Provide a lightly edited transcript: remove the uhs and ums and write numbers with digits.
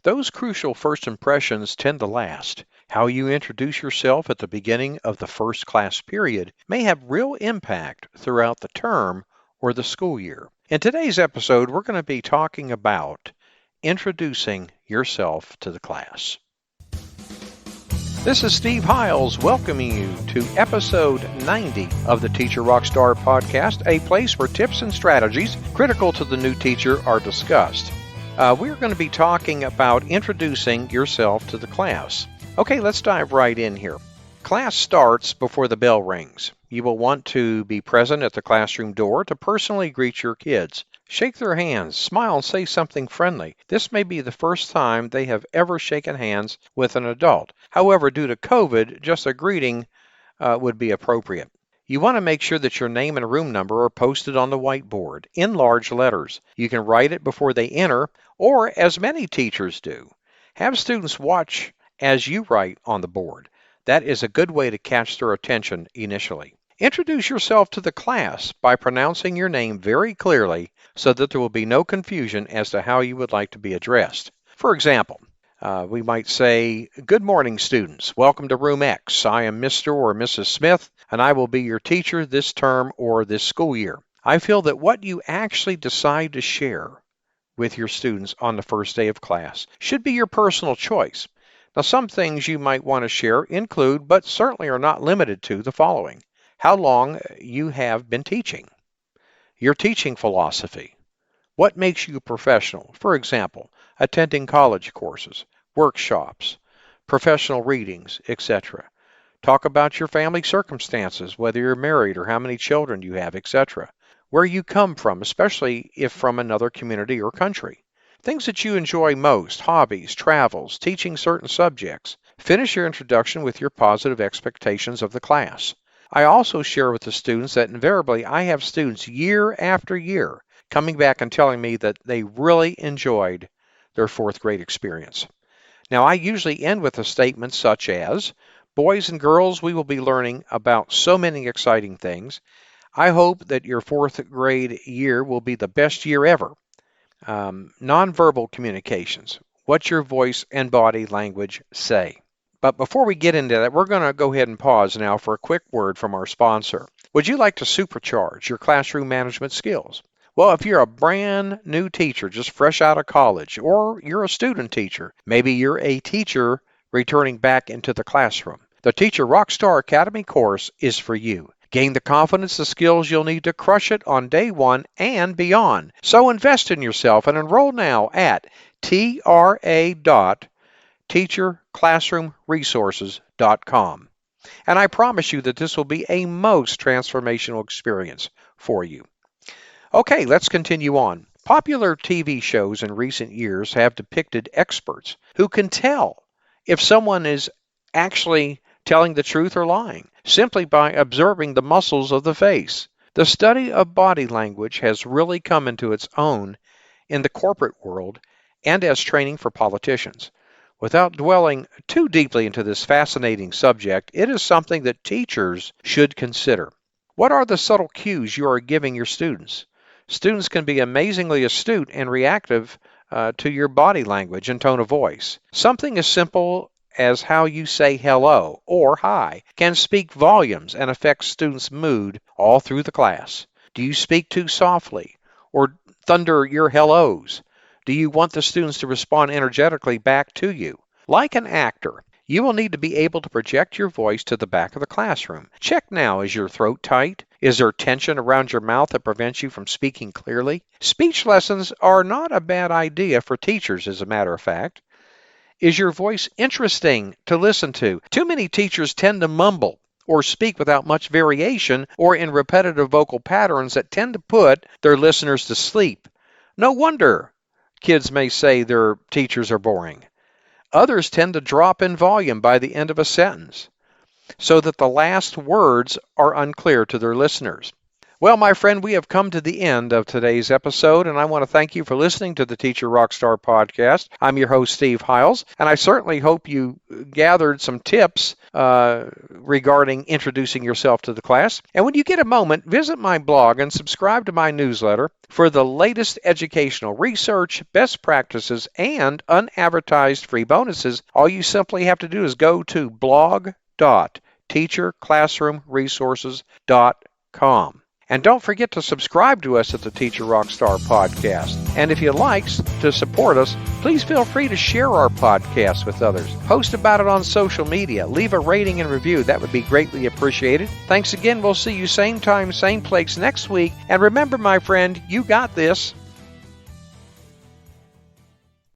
Those crucial first impressions tend to last. How you introduce yourself at the beginning of the first class period may have real impact throughout the term or the school year. In today's episode, we're going to be talking about introducing yourself to the class. This is Steve Hiles welcoming you to episode 90 of the Teacher Rockstar podcast, a place where tips and strategies critical to the new teacher are discussed. We're going to be talking about introducing yourself to the class. Okay, let's dive right in here. Class starts before the bell rings. You will want to be present at the classroom door to personally greet your kids. Shake their hands, smile, and say something friendly. This may be the first time they have ever shaken hands with an adult. However, due to COVID, just a greeting would be appropriate. You want to make sure that your name and room number are posted on the whiteboard in large letters. You can write it before they enter, or as many teachers do, have students watch as you write on the board. That is a good way to catch their attention initially. Introduce yourself to the class by pronouncing your name very clearly so that there will be no confusion as to how you would like to be addressed. For example, we might say, "Good morning, students. Welcome to Room X. I am Mr. or Mrs. Smith, and I will be your teacher this term or this school year." I feel that what you actually decide to share with your students on the first day of class should be your personal choice. Now, some things you might want to share include, but certainly are not limited to, the following: how long you have been teaching, your teaching philosophy, what makes you a professional, for example, attending college courses, workshops, professional readings, etc. Talk about your family circumstances, whether you're married or how many children you have, etc. Where you come from, especially if from another community or country. Things that you enjoy most, hobbies, travels, teaching certain subjects. Finish your introduction with your positive expectations of the class. I also share with the students that invariably I have students year after year coming back and telling me that they really enjoyed their fourth grade experience. Now, I usually end with a statement such as, "Boys and girls, we will be learning about so many exciting things. I hope that your fourth grade year will be the best year ever." Nonverbal communications, what your voice and body language say. But before we get into that, we're going to go ahead and pause now for a quick word from our sponsor. Would you like to supercharge your classroom management skills? Well, if you're a brand new teacher just fresh out of college, or you're a student teacher, maybe you're a teacher returning back into the classroom, the Teacher Rockstar Academy course is for you. Gain the confidence and skills you'll need to crush it on day one and beyond. So invest in yourself and enroll now at tra.teacherclassroomresources.com. And I promise you that this will be a most transformational experience for you. Okay, let's continue on. Popular TV shows in recent years have depicted experts who can tell if someone is actually telling the truth or lying simply by observing the muscles of the face. The study of body language has really come into its own in the corporate world and as training for politicians. Without dwelling too deeply into this fascinating subject, it is something that teachers should consider. What are the subtle cues you are giving your students? Students can be amazingly astute and reactive to your body language and tone of voice. Something as simple as how you say hello or hi can speak volumes and affect students' mood all through the class. Do you speak too softly or thunder your hellos? Do you want the students to respond energetically back to you? Like an actor, you will need to be able to project your voice to the back of the classroom. Check now, is your throat tight? Is there tension around your mouth that prevents you from speaking clearly? Speech lessons are not a bad idea for teachers, as a matter of fact. Is your voice interesting to listen to? Too many teachers tend to mumble or speak without much variation or in repetitive vocal patterns that tend to put their listeners to sleep. No wonder kids may say their teachers are boring. Others tend to drop in volume by the end of a sentence so that the last words are unclear to their listeners. Well, my friend, we have come to the end of today's episode, and I want to thank you for listening to the Teacher Rockstar podcast. I'm your host, Steve Hiles, and I certainly hope you gathered some tips regarding introducing yourself to the class. And when you get a moment, visit my blog and subscribe to my newsletter for the latest educational research, best practices, and unadvertised free bonuses. All you simply have to do is go to blog.teacherclassroomresources.com. And don't forget to subscribe to us at the Teacher Rockstar Podcast. And if you'd like to support us, please feel free to share our podcast with others. Post about it on social media. Leave a rating and review. That would be greatly appreciated. Thanks again. We'll see you same time, same place next week. And remember, my friend, you got this.